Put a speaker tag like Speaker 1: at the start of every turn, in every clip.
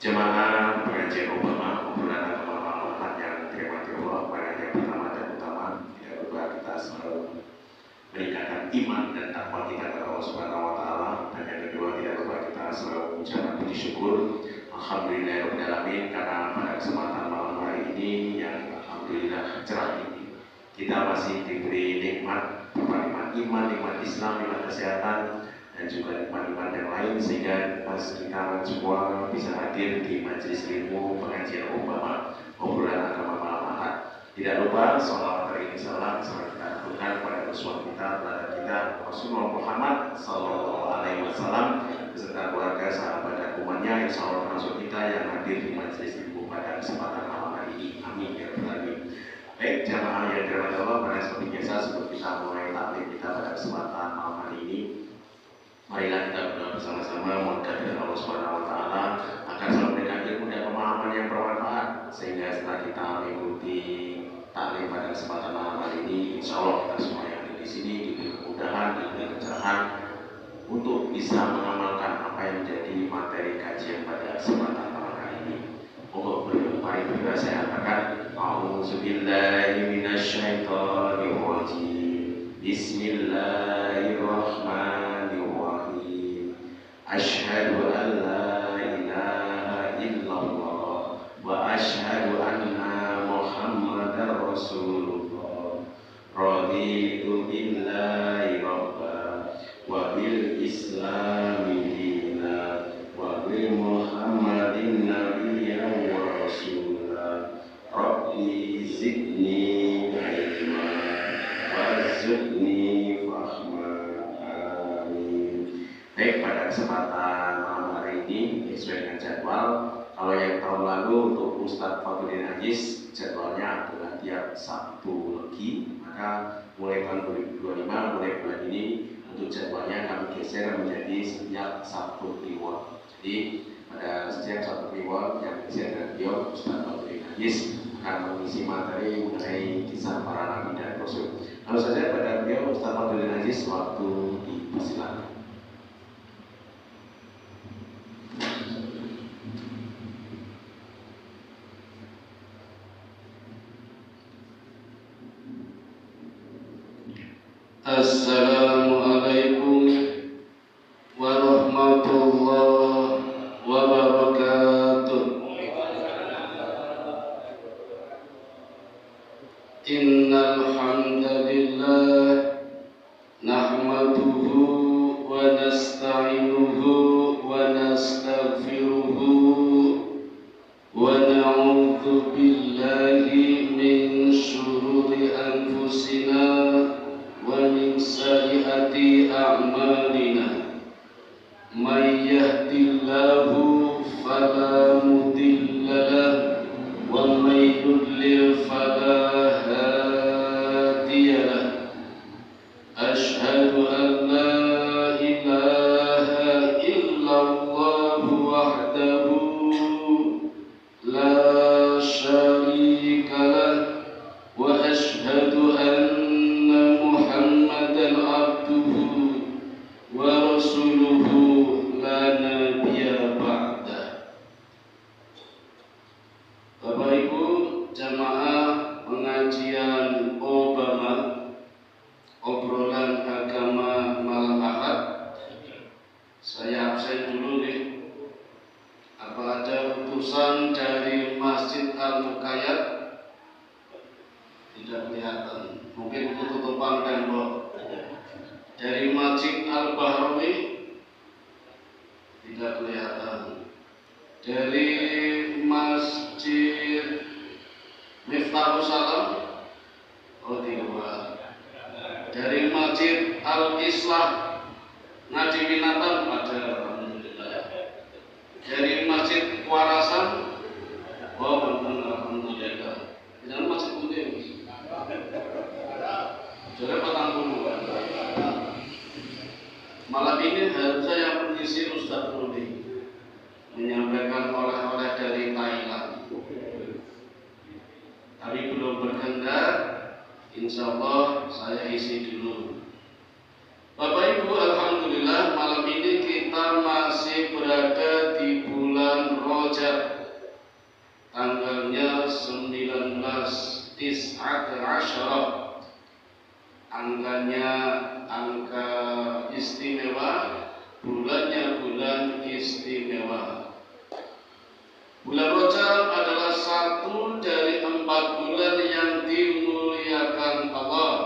Speaker 1: Jemaah pengajian Obama, obrolan agama Muhammad yang dirahmati Allah, pada yang pertama dan utama, tidak lupa kita selalu meningkatkan iman dan takwa kita kepada Allah Subhanahu Wa Taala. Dan yang kedua, tidak lupa kita selalu mengucapkan puji syukur, alhamdulillahirabbil alamin, karena pada kesempatan malam hari ini yang alhamdulillah cerah ini kita masih diberi nikmat, nikmat iman, nikmat Islam, nikmat kesehatan, dan juga nikmat-nikmat yang lain, sehingga kita semua bisa hadir di majelis ilmu pengajian Obama, obrolan agama malam Ahad. Tidak lupa sholawat hari ini salam kita lakukan kepada Rasul kita, teladan kita Rasulullah Muhammad Sallallahu Alaihi Wasallam beserta keluarga, sahabat dan umatnya, insya Allah termasuk kita yang hadir di majelis ilmu pada kesempatan malam hari ini. Amin ya rabbal alamin. Baik jamaah yang dirahmati Allah, pada seperti biasa sebelum kita mulai taklim kita pada kesempatan malam hari ini, marilah kita berdoa bersama-sama mohon kehadirat Allah Subhanahu Wa Taala agar selalu memberikan ilmu dan pemahaman yang bermanfaat, sehingga setelah kita mengikuti taklim pada kesempatan malam hari ini, insya Allah kita semua yang ada di sini diberi kemudahan, diberi kecerahan untuk bisa mengamalkan apa yang menjadi materi kajian pada kesempatan malam hari ini. Untuk berbaik saya katakan, A'udzubillahi minasyaitonirrajim. Bismillahirrahmanirrahim. Asyhadu an la ilaha illallah wa asyhadu anna Muhammadar Rasulullah. Raditu billahi rabba wa bil islami dina wa bil Muhammadin nabiyyan wa rasulah. Rabbi zidni ilma warzuqni fahma. Amin. Baik, pada kesempatan malam hari ini sesuai dengan jadwal, kalau yang tahun lalu untuk Ustadz Fadluddin Aziz jadwalnya adalah tiap Sabtu Legi, maka mulai tahun 2025, mulai bulan ini untuk jadwalnya kami geser menjadi setiap Sabtu Kliwon. Jadi pada setiap Sabtu Kliwon yang geser dengan beliau Ustadz Fadluddin Aziz akan mengisi materi mengenai kisah para nabi dan rasul. Lalu saja pada beliau Ustadz Fadluddin Aziz, waktu dipersilakan.
Speaker 2: Assalamualaikum warahmatullahi wabarakatuh. Innal hamdalillah nahmaduhu wa nasta'inuhu wa nastaghfiruhu wa na'udzu billahi min syururi anfusina wa min sayyiati a'malina. May yahdihillahu fala mudilla lahu wa may yudlil fala hadiya lahu. Asyhadu an la ilaha illallah wahdahu la syarika lahu wa asyhadu anna Muhammadan abduhu wa rasuluhu la nabiyya ba'dah. Bapak Ibu jamaah pengajian Obama, obrolan agama malam Ahad, saya absen dulu nih. Apa ada utusan dari Masjid Al-Muqayyad? Tidak kelihatan, mungkin ketutupan tembok. Dari Masjid Al-Bahrawi tidak kelihatan. Dari Masjid Miftahus Salam, oh tidak. Dari Masjid Al-Islah Ngaji Minatan ada, alhamdulillah. Dari Masjid Warasan, oh benar, alhamdulillah. Jangan Masjid Putih. Jadi petang dulu. Malam ini harusnya yang mengisi Ustadz Rudi menyampaikan oleh-oleh dari Thailand, tapi belum berkehendak. Insya Allah saya isi dulu. Bapak Ibu, alhamdulillah malam ini kita masih berada di bulan Rajab, tanggalnya 19 Tis'at-Asyarah, angkanya angka istimewa, bulannya bulan istimewa. Bulan Rajab adalah satu dari 4 bulan yang dimuliakan Allah.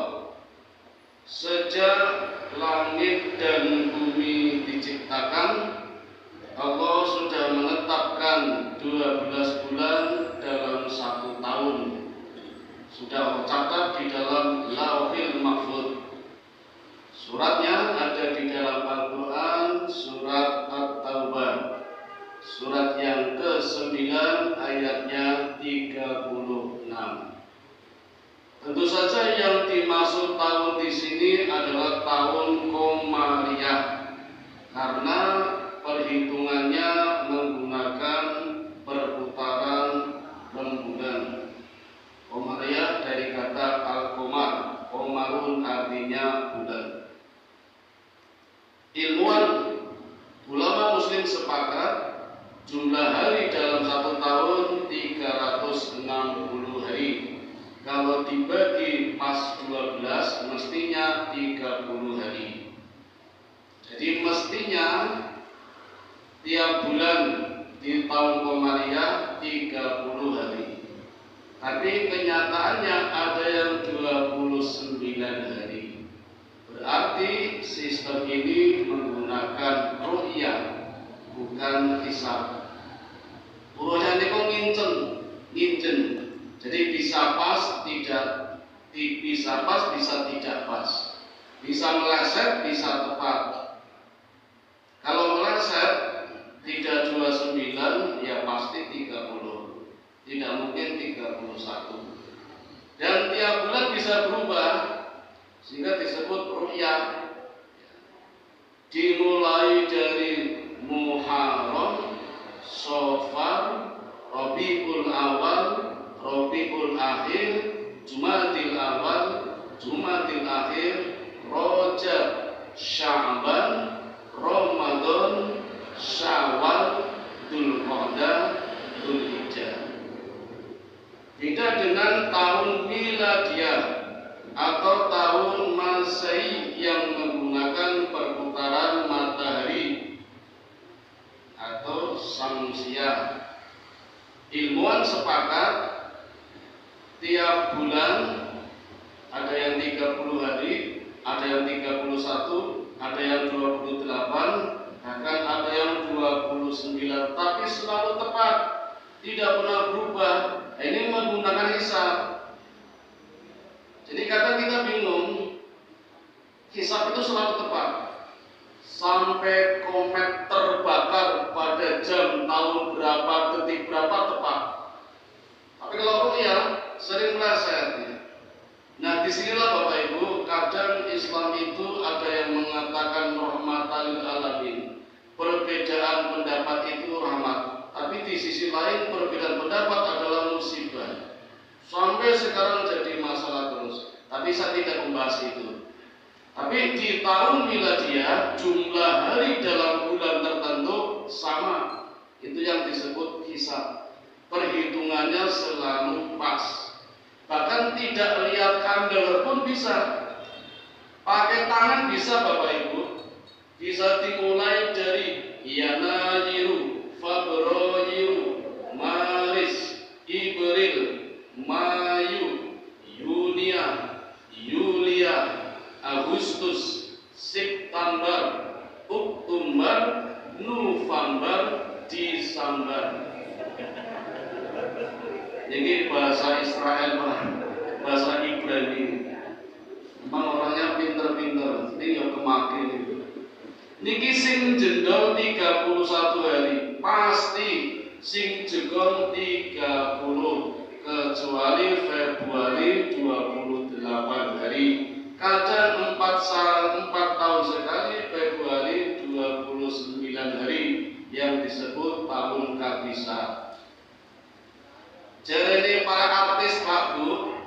Speaker 2: Sejak langit dan bumi diciptakan, Allah sudah menetapkan 12 bulan dalam 1 tahun. Sudah tercatat di dalam Lauhil Mahfuz. Suratnya ada di dalam Al-Quran, surat At-Taubah, surat yang ke-9 ayatnya 36. Tentu saja yang dimaksud tahun di sini adalah tahun Qamariyah, karena perhitungannya menggunakan perputaran rembulan. Qamariyah dari kata al-qamar, qamarun artinya bulan. Ilmuwan ulama muslim sepakat jumlah hari dalam 1 tahun 360 hari. Kalau dibagi pas 12 mestinya 30 hari. Jadi mestinya tiap bulan di tahun Qamariyah 30 hari. Tapi kenyataannya ada yang 29 hari. Berarti sistem ini menggunakan ru'yah, bukan hisab. Ru'yah ini kok ngincen. Jadi bisa pas, bisa pas, bisa tidak pas. Bisa meleset, bisa tepat. Kalau meleset tidak 29, ya pasti 30. Tidak mungkin 31. Dan tiap bulan bisa berubah, sehingga disebut ru'yah. Dimulai dari Muharram, Safar, Rabiul Awal, Rabiul Akhir, Jumadil Awal, Jumadil Akhir, Rajab, Sya'ban, Ramadan, Syawal, Dzulqa'dah, Dzulhijjah. Beda dengan tahun Miladiyah atau tahun Masehi yang menggunakan perputaran matahari atau Samsiah. Ilmuwan sepakat tiap bulan ada yang 30 hari, ada yang 31, ada yang 28, bahkan ada yang 29, tapi selalu tepat, tidak pernah berubah. Ini menggunakan hisab. Jadi kadang kita bingung, hisab itu selalu tepat. Sampai komet terbakar pada jam tahun berapa, detik berapa tepat. Tapi kalau ru'yah sering meleset. Nah, disinilah Bapak Ibu, kadang Islam itu ada yang mengatakan rahmatan lil alamin. Perbedaan pendapat itu rahmat, tapi di sisi lain perbedaan pendapat adalah musibah. Sampai sekarang jadi masalah terus. Tapi saya tidak membahas itu. Tapi di tahun Miladiyah jumlah hari dalam bulan tertentu sama. Itu yang disebut hisab. Perhitungannya selalu pas. Bahkan tidak lihat kalender pun bisa. Pakai tangan bisa Bapak Ibu. Bisa dimulai dari Yanairu, Februari, Maris, April, Mayu, Yunia, Yulia, Agustus, September, Oktober, November, Desember. Ini bahasa Israel, bahasa Ibrani. Memang orangnya pinter-pinter. Ini yang kemakin. Niki sing jendol 31 hari, pasti sing jegol 30, kecuali Februari 28 hari. Kadang 4 tahun sekali Februari 29 hari yang disebut tahun kabisat. Jadi para artis Pak Bu,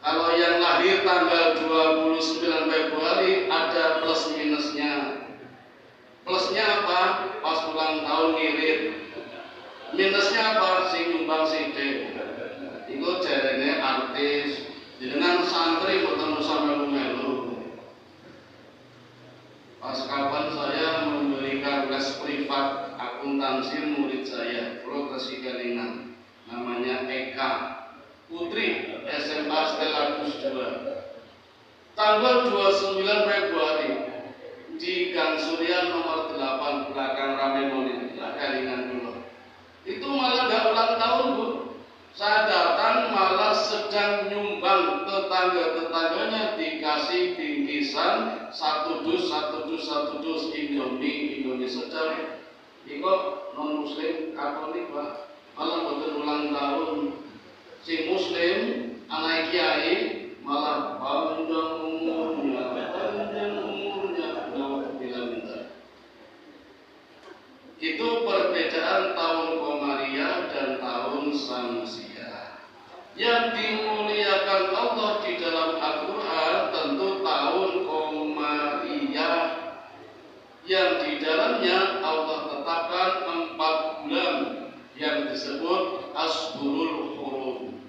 Speaker 2: kalau yang lahir tanggal 29 Februari ada plus minusnya. Plusnya apa? Pas ulang tahun ngirit. Minusnya apa? Sing nyumbang sithik. Iku jarene artis, jenengan santri boten usah melu-melu. Pas kapan saya memberikan les privat akuntansi murid saya, Profesi Kelingan, namanya Eka Putri, SMA Stella Gus 2. Tanggal 29 Februari di Gang Surya nomor 8 belakang Ramemoni, Kelingan dulu. Itu malah gak ulang tahun, Bu. Saya datang malah sedang nyumbang, tetangga-tetangganya dikasih bingkisan satu dus Indomie sedang. Iko non muslim Katolik, Pak, malah boten ulang tahun. Si muslim anak kiai malah panjang umurnya bila minta. Itu perbedaan tahun Komariah dan tahun Samsiah. Yang dimuliakan Allah di dalam Al-Quran tentu tahun Komariah, yang di dalamnya Allah tetapkan 4 bulan yang disebut Ashhurul Hurum.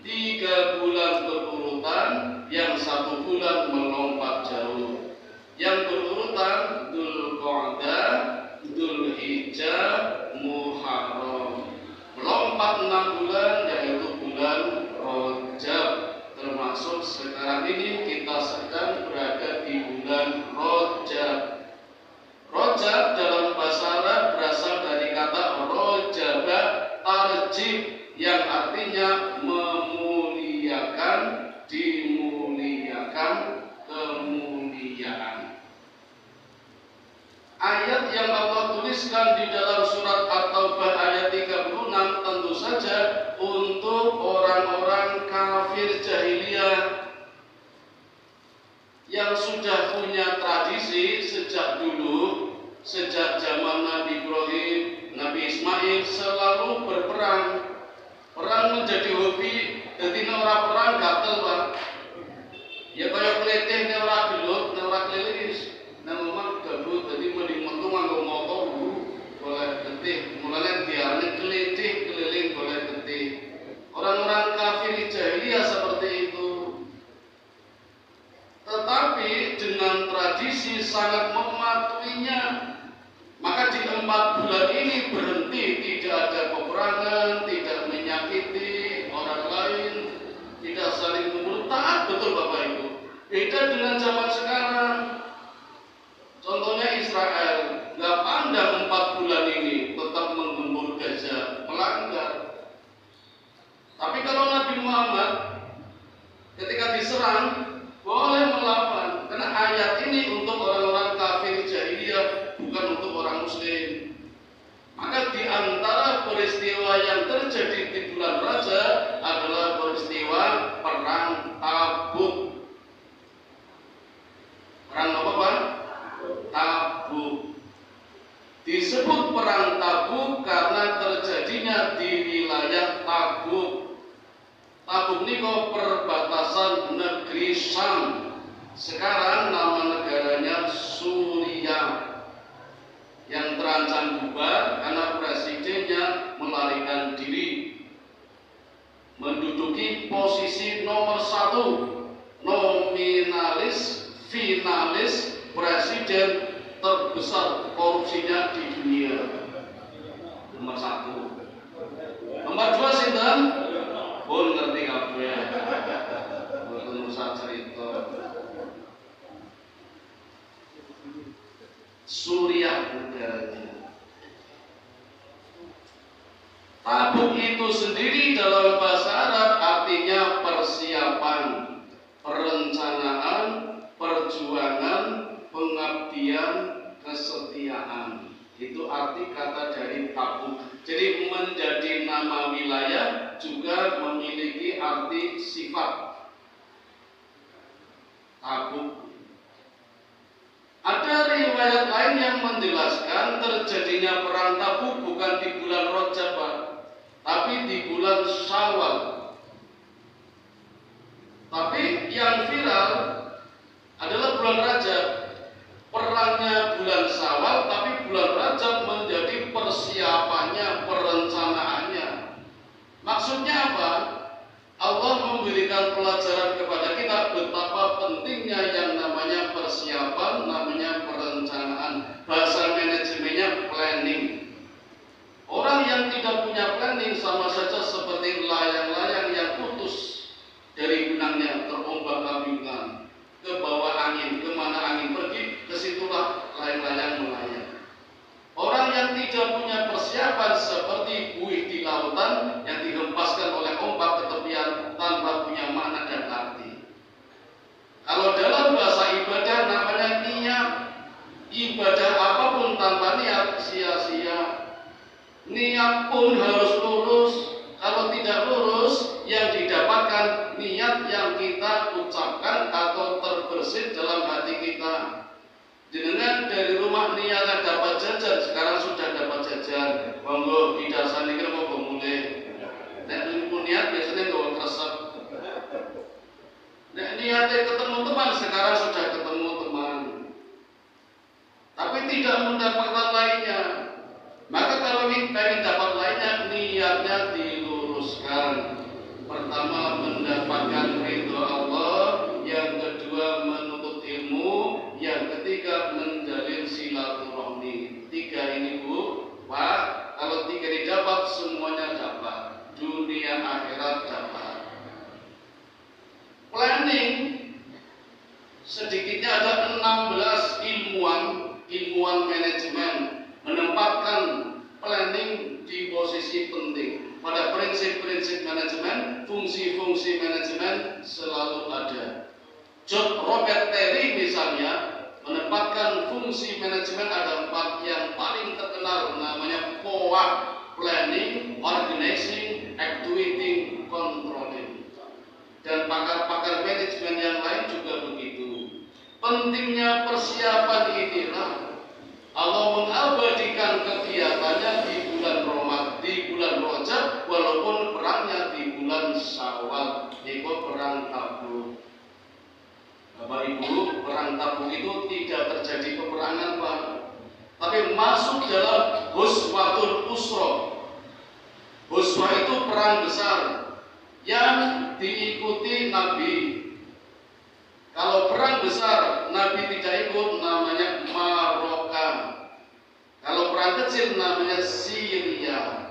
Speaker 2: 3 bulan berurutan, yang 1 bulan melompat jauh. Yang berurutan Dzulqa'dah, Dzulhijjah, Muharram. Melompat 6 bulan yaitu bulan Rajab. Termasuk sekarang ini kita sedang berada di bulan Rajab. Rajab dalam bahasa Arab berasal dari kata rojaba tarjib, yang artinya memuliakan, dimuliakan, kemuliaan. Ayat yang Allah tuliskan di dalam surat At-Taubah ayat 36 tentu saja untuk orang-orang kafir jahiliyah yang sudah punya tradisi sejak dulu, sejak zaman Nabi Ibrahim, Nabi Ismail selalu berperang. Perang menjadi hobi, jadi orang perang gatel, Pak. Ya kayak keletih ora gelut, ora kelilis. Nah memang gabut, jadi mending metu nganggo motor dulu, boleh getih. Mulane diarani keletih keliling boleh getih. Orang-orang kafir jahiliyah seperti itu. Tetapi dengan tradisi sangat mematuhinya, maka di 4 bulan ini berhenti, tidak ada peperangan, tidak menyakiti orang lain, tidak saling membunuh, taat betul Bapak Ibu. Beda dengan zaman sekarang. Contohnya Israel, nggak pandang 4 bulan ini, tetap menggembur Gaza, melanggar. Tapi kalau Nabi Muhammad ketika diserang boleh melawan, karena ayat ini untuk orang-orang kafir jahiliyah, bukan untuk orang muslim. Maka di antara peristiwa yang terjadi di bulan Rajab adalah peristiwa perang Tabuk. Perang apa, Pak? Tabuk. Disebut perang Tabuk karena terjadinya di wilayah Tabuk. Tabuk ini kok perbatasan negeri Syam. Sekarang nama negaranya Suriah, yang terancam bubar karena presidennya melarikan diri, menduduki posisi nomor 1, nominalis, finalis presiden terbesar korupsinya di dunia, nomor 1. Nomor 2 sinten? Pun ngerti kabeh. Boten usah cerita. Suriah negaranya. Tabuk itu sendiri dalam bahasa Arab artinya persiapan, perencanaan, perjuangan, pengabdian, kesetiaan. Itu arti kata dari Tabuk. Jadi menjadi nama wilayah juga memiliki arti sifat. Tabuk. Ada riwayat lain yang menjelaskan terjadinya perang Tabuk bukan di bulan Rajab, tapi di bulan Syawal. Tapi yang viral adalah bulan Rajab. Perangnya bulan Syawal, tapi bulan Rajab menjadi persiapannya, perencanaan yang tidak punya planning sama saja seperti layang-layang yang putus dari benangnya, terombak-ambingkan ke bawah angin, kemana angin pergi, kesitulah layang-layang melayang. Orang yang tidak punya persiapan seperti buih di lautan yang dihempaskan oleh ombak ke tepian tanpa punya makna dan arti. Kalau dalam bahasa ibadah namanya niat. Ibadah apapun tanpa niat sia-sia. Niat pun harus lurus. Kalau tidak lurus, yang didapatkan niat yang kita ucapkan atau terbersit dalam hati kita. Jenengan dari rumah niatan dapat jajan, sekarang sudah dapat jajan. Monggo didasan iki mau mulai. Nek niat biasanya nggawa kresep. Nek niatnya ketemu teman, sekarang sudah ketemu teman. Tapi tidak mendapatkan lainnya. Maka kalau ingin dapat lainnya, niatnya diluruskan. Pertama, mendapatkan ridho Allah. Yang kedua, menuntut ilmu. Yang ketiga, menjalin silaturahmi. Tiga ini Bu, Pak. Kalau tiga ini dapat, semuanya dapat. Dunia akhirat dapat. Planning, sedikitnya ada 16 ilmuwan manajemen menempatkan planning di posisi penting. Pada prinsip-prinsip manajemen, fungsi-fungsi manajemen selalu ada. John Robert Terry misalnya menempatkan fungsi manajemen ada 4 yang paling terkenal, namanya POA: planning, organizing, actuating, controlling. Dan pakar-pakar manajemen yang lain juga begitu. Pentingnya persiapan inilah Allah mengabadikan kegiatannya di bulan Rajab, walaupun perangnya di bulan Syawal, yaitu perang Tabuk. Bapak Ibu, perang Tabuk itu tidak terjadi peperangan Pak, tapi masuk dalam Ghazwatul Usra. Ghazwah itu perang besar yang diikuti Nabi. Kalau perang besar Nabi tidak ikut, namanya Marokah. Kalau perang kecil namanya Syria.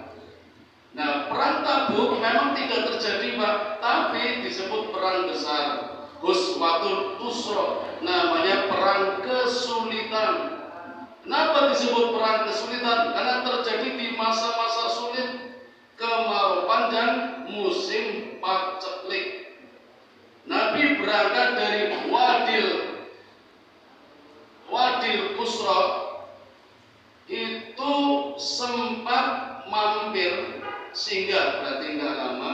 Speaker 2: Nah, perang Tabuk memang tidak terjadi Pak, tapi disebut perang besar. Ghazwatul Usra, namanya perang kesulitan. Kenapa disebut perang kesulitan? Karena terjadi di masa-masa sulit, kemarau panjang, musim paceklik. Nabi berangkat dari Wadil Qusra, itu sempat mampir, singgah berarti nggak lama,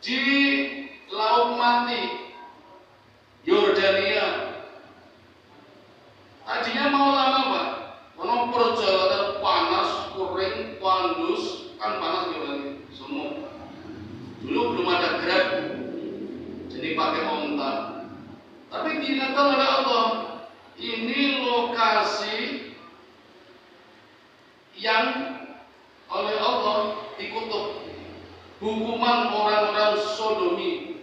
Speaker 2: di Laut Mati, Yordania. Tadinya mau lama Pak, karena perjalanan panas, kering, tandus, kan panas Yordania, semua. Dulu belum ada Grab, jadi pakai onta. Tapi diingatkan oleh Allah, ini lokasi yang oleh Allah dikutuk. Hukuman orang-orang Sodomi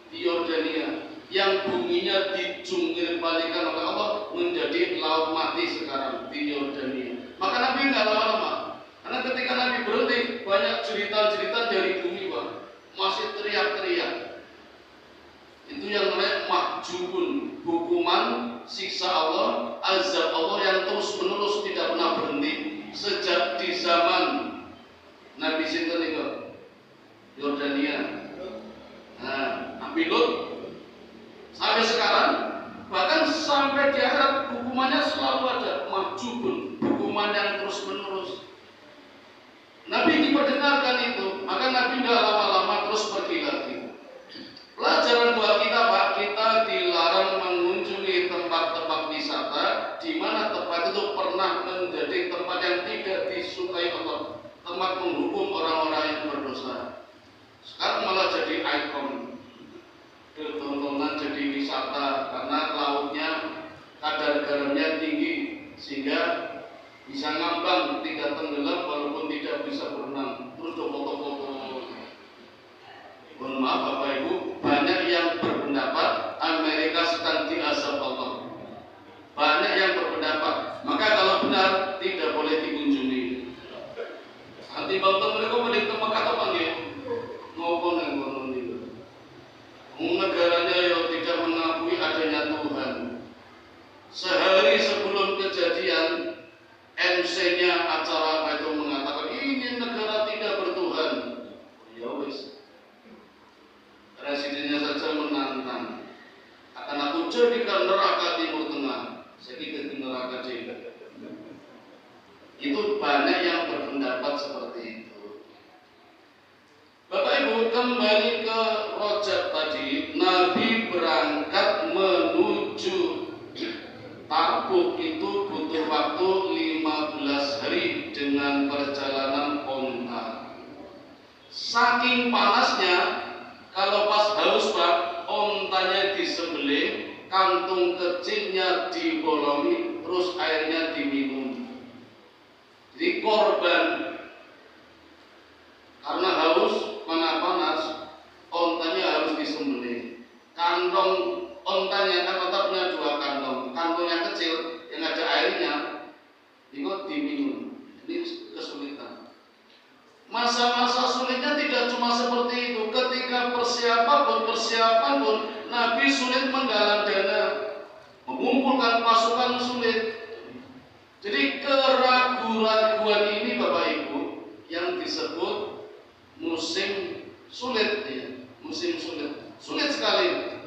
Speaker 2: di Yordania yang buminya dijungkir balikan oleh Allah menjadi laut mati sekarang di Yordania. Maka Nabi nggak lama-lama, karena ketika Nabi berhenti banyak cerita-cerita dari bumi Pak, masih teriak-teriak. Itu yang namanya mahjubun, hukuman, siksa Allah, azab Allah yang terus menerus tidak pernah berhenti sejak di zaman Nabi Sinten itu Yordania. Nah, Nabi Lut sampai sekarang, bahkan sampai di akhirat hukumannya selalu ada, mahjubun, hukuman yang terus menerus. Nabi diperdengarkan itu, maka Nabi tidak lama-lama terus pergi lagi. Pelajaran buat kita Pak, kita dilarang mengunjungi tempat-tempat wisata di mana tempat itu pernah menjadi tempat yang tidak disukai Allah, tempat menghukum orang-orang yang berdosa. Sekarang malah jadi ikon, tontonan, jadi wisata karena lautnya kadar garamnya tinggi sehingga bisa ngambang, tidak tenggelam walaupun tidak bisa berenang. Terus foto-foto. Mohon maaf Bapak Ibu, banyak yang berpendapat Amerika sedang diazab Allah. Banyak yang berpendapat, maka kalau benar tidak boleh dikunjungi. ketimbang teng mriku mending teng Mekah to panggih. Ngopo nang ngono niku. Negaranya yang tidak mengakui adanya Tuhan. Sehari sebelum kejadian, MC-nya acara apa itu mengatakan ini negara tidak bertuhan. Ya wis. Presidennya saja menantang. Akan aku jadikan neraka Timur Tengah. Saya kira neraka Jawa. Itu banyak yang berpendapat seperti itu. Bapak Ibu, kembali ke Rojab tadi, Nabi berangkat menuju Tabuk itu butuh waktu 15 hari dengan perjalanan onta. Saking panasnya, kalau pas haus Pak, ontanya disembelih, kantung kecilnya dibolongi, terus airnya diminum. Jadi korban karena haus, karena panas, ontanya harus disembelih. Kantong ontanya kan otaknya 2 kantong, kantongnya kecil yang ada airnya, itu diminum. Ini kesulitan. Masa-masa sulitnya tidak cuma seperti itu. Ketika persiapan pun Nabi sulit menggalang dana, mengumpulkan pasukan sulit. Jadi keraguan-raguan ini Bapak Ibu yang disebut musim sulit, ya. Musim sulit sekali.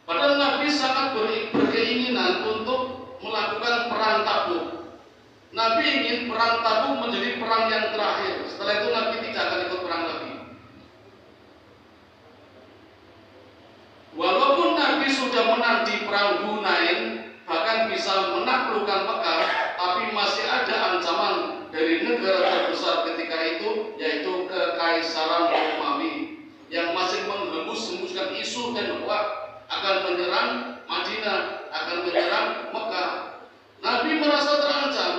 Speaker 2: Padahal Nabi sangat berkeinginan untuk melakukan perang Tabuk. Nabi ingin perang Tabuk menjadi perang yang terakhir. Setelah itu Nabi tidak akan ikut perang lagi. Walaupun Nabi sudah menang di perang Hunain, bahkan bisa menaklukkan Mekah, tapi masih ada ancaman dari negara terbesar ketika itu, yaitu Kekaisaran Romawi yang masih menghembus-hembuskan isu dan bahwa akan menyerang Madinah, akan menyerang Mekah. Nabi merasa terancam.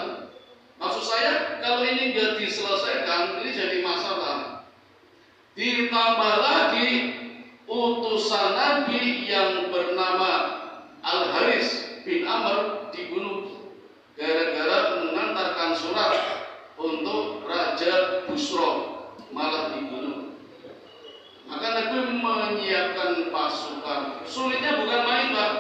Speaker 2: Maksud saya, kalau ini nggak diselesaikan, ini jadi masalah. Ditambah lagi utusan Nabi yang bernama Al-Haris bin Amr dibunuh gara-gara mengantarkan surat untuk Raja Busro, malah dibunuh. Maka Nabi menyiapkan pasukan. Sulitnya bukan main Pak.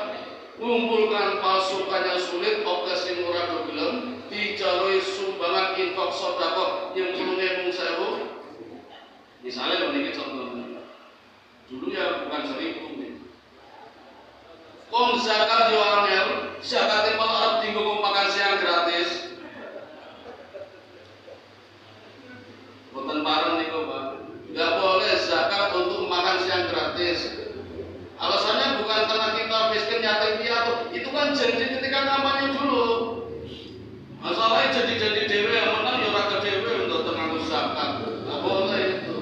Speaker 2: Mengumpulkan pasukannya sulit, oke sing ora do gelem, dijalui sumbangan infak sedekah yang 10.000. Misalnya begini contohnya. Dulu ya bukan 1.000 nih. Kon zakat yo angel, zakat malah arep dienggo makan siang gratis. Boten pareng niku, Pak. Enggak boleh zakat untuk makan siang gratis. Alasannya bukan karena kita miskin yatim piatu, itu kan janji ketika kampanye dulu. Masalahnya jadi dewe yang menang ya ora ke dewe untuk tengah zakat. Enggak boleh itu.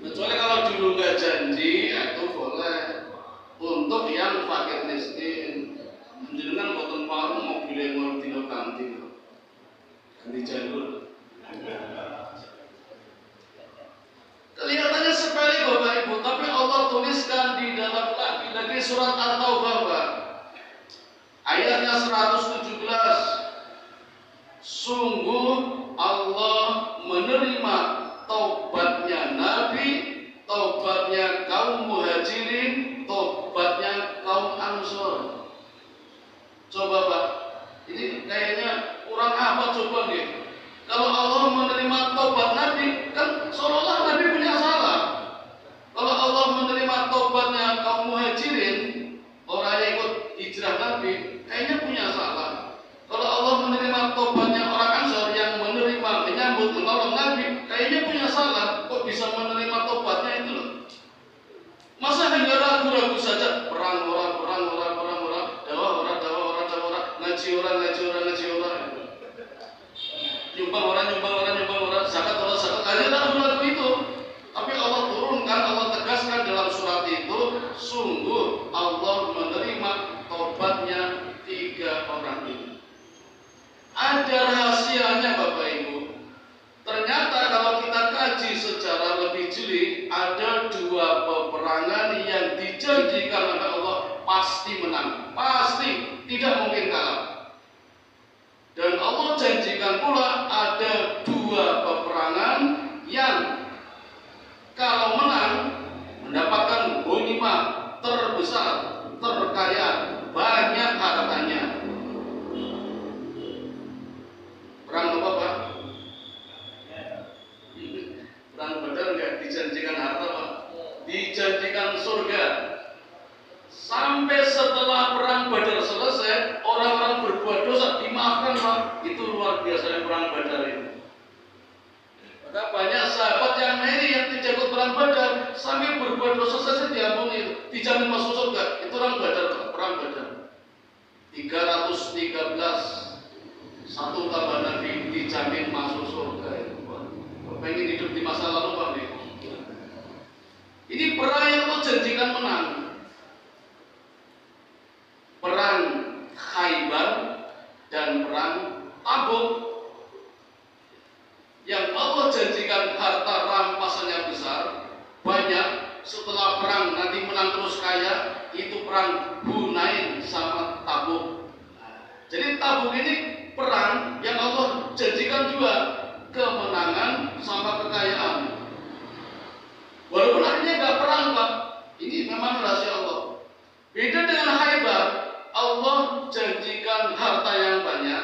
Speaker 2: Kecuali kalau dulu nggak janji, itu boleh. Untuk yang fakir miskin, jenengan boten pareng mobil yang dino ganti jalur. Kelihatannya sepele Bapak Ibu, tapi Allah tuliskan di dalam lagi surat At-Taubah, ayatnya 117. Sungguh Allah menerima taubatnya Nabi, taubatnya kaum Muhajirin, taubatnya kaum Ansor. Coba Pak, ini kayaknya kurang apa coba nih? Kalau Allah menerima taubat Nabi, kan seolah-olah Nabi punya salah. Kalau Allah menerima taubatnya kaum Muhajirin, orang yang ikut hijrah Nabi, kayaknya punya salah. Kalau Allah menerima taubatnya orang Ansor yang menyambut menolong Nabi, kayaknya punya salah. Kok bisa menerima taubatnya itu loh? Masa hingga ragu-ragu saja, perang orang, dakwah orang, ngaji orang. Nyumbang orang, zakat orang, aja ragu-ragu itu. Tapi Allah turunkan, Allah tegaskan dalam surat itu, sungguh Allah menerima taubatnya 3 orang ini. Ada rahasianya Bapak Ibu. Ternyata kalau kita kaji secara lebih jeli, ada 2 peperangan yang dijanjikan oleh Allah pasti menang, pasti tidak mungkin kalah. Dan Allah janjikan pula ada 2 peperangan dijanjikan harta Pak, dijanjikan surga. Sampai setelah perang Badar selesai, orang-orang berbuat dosa dimaafkan Pak. Itu luar biasa perang Badar ini. Maka banyak sahabat yang meri yang tidak ikut perang Badar sampai berbuat dosa saja diampuni, dijamin masuk surga. Itu orang Badar, perang Badar. 313 satu tambah Nabi dijamin masuk surga itu Pak. Pengen hidup di masa lalu Pak. Ini perang yang Allah janjikan menang. Perang Khaybar dan perang Tabuk. Yang Allah janjikan harta rampasannya besar, banyak. Setelah perang nanti menang terus kaya, itu perang Hunain sama Tabuk. Jadi Tabuk ini perang yang Allah janjikan juga kemenangan sama kekayaan. Walaupun akhirnya nggak perang Pak, ini memang rahasia Allah. Beda dengan Khaybar, Allah janjikan harta yang banyak,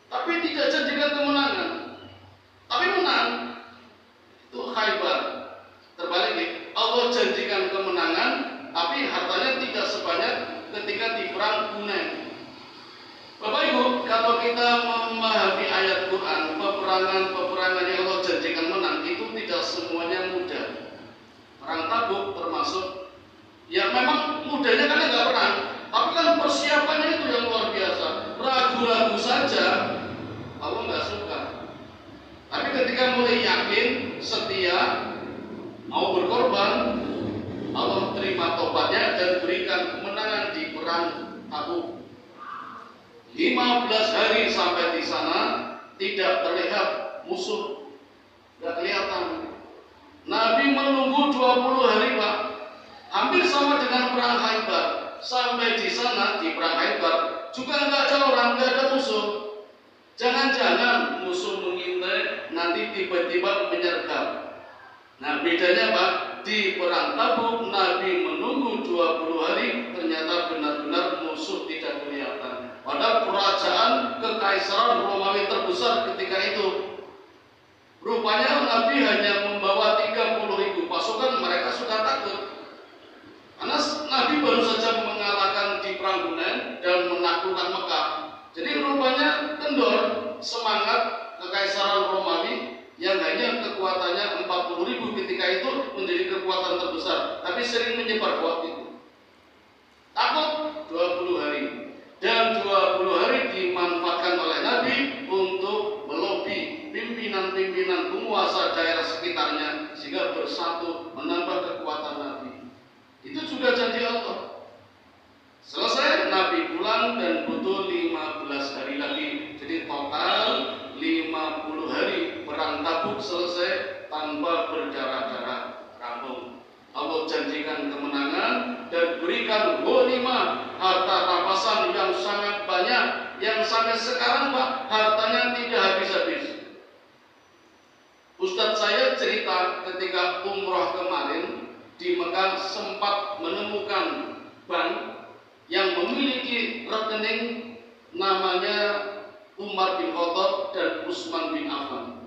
Speaker 2: tapi tidak janjikan kemenangan. Tapi menang. Itu Khaybar. Terbalik nih, Allah janjikan kemenangan, tapi hartanya tidak sebanyak ketika di perang Hunain. Bapak Ibu, kalau kita memahami ayat Quran, peperangan yang Allah janjikan menang itu tidak semuanya mudah. Perang Tabuk termasuk, ya memang mudahnya karena nggak perang, tapi kan persiapannya itu yang luar biasa. Ragu-ragu saja, Allah nggak suka. Tapi ketika mulai yakin, setia, mau berkorban, Allah terima tobatnya dan berikan kemenangan di perang Tabuk. 15 hari sampai di sana tidak terlihat musuh, nggak kelihatan. Nabi menunggu 20 hari Pak, hampir sama dengan perang Khaybar. Sampai di sana di perang Khaybar juga nggak ada orang, nggak ada musuh. Jangan-jangan musuh mengintai nanti tiba-tiba menyergap. Nah bedanya Pak, di perang Tabuk Nabi menunggu 20 hari, ternyata benar-benar musuh tidak kelihatan. Pada kerajaan kekaisaran Romawi terbesar ketika itu, rupanya Nabi hanya membawa 30.000 pasukan, mereka sudah takut. Karena Nabi baru saja mengalahkan di perang Hunain dan menaklukkan Mekah. Jadi rupanya kendor semangat kekaisaran Romawi yang hanya kekuatannya 40.000 ketika itu menjadi kekuatan terbesar, tapi sering menyebar waktu itu. Takut 20 hari. Dan 20 hari dimanfaatkan oleh Nabi untuk melobi pimpinan-pimpinan penguasa daerah sekitarnya sehingga bersatu menambah kekuatan Nabi. Itu juga janji Allah. Selesai Nabi pulang dan butuh 15 hari lagi. Jadi total 50 hari perang Tabuk selesai tanpa berdarah-darah, rampung. Allah janjikan kemenangan dan berikan ghanimah, harta rampasan yang sangat banyak, yang sampai sekarang Pak hartanya tidak habis-habis. Ustadz saya cerita ketika umroh kemarin di Mekah sempat menemukan bank yang memiliki rekening namanya Umar bin Khattab dan Utsman bin Affan.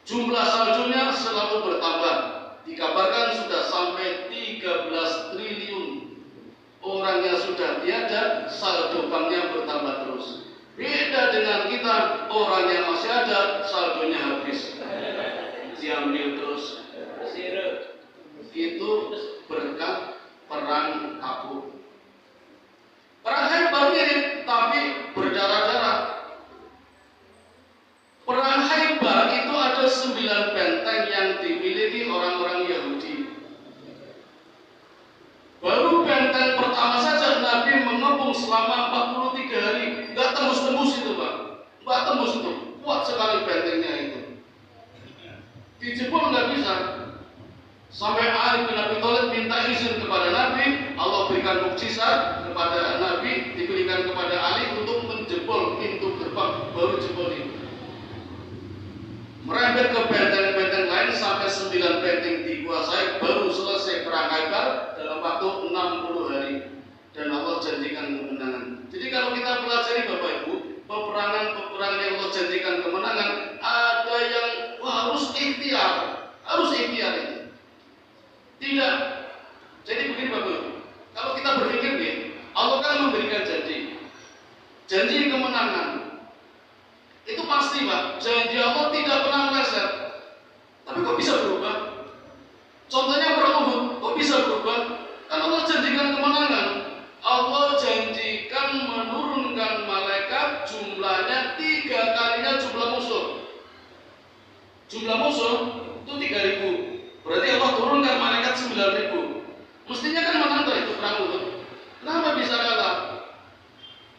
Speaker 2: Jumlah saldonya selalu bertambah. Dikabarkan sudah sampai 13 triliun. Orangnya sudah tiada, saldo banknya bertambah terus. Beda dengan kita, orangnya masih ada, saldonya habis. Diambil terus. Itu berkat perang Tabuk. Perang Khaybar mirip, tapi berdarah-darah. Perang Khaybar itu ada 9 benteng yang dimiliki orang-orang Yahudi. Baru benteng pertama saja Nabi mengepung selama 43 hari, nggak tembus-tembus itu Pak, nggak tembus itu, kuat sekali bentengnya itu. Dijebol nggak bisa. Sampai Ali bin Abi Thalib minta izin kepada Nabi, Allah berikan mukjizat kepada Nabi, diberikan kepada Ali untuk menjebol pintu gerbang, baru jebol itu. Merembet ke benteng-benteng lain sampai 9 benteng dikuasai, baru selesai perang Khaybar dalam waktu 60 hari. Dan Allah janjikan kemenangan. Jadi kalau kita pelajari Bapak Ibu, peperangan yang Allah janjikan kemenangan, ada yang harus ikhtiar. jumlah musuh itu 3.000. Berarti Allah turunkan malaikat 9.000. Mestinya kan menang itu perang Uhud. Kenapa bisa kalah?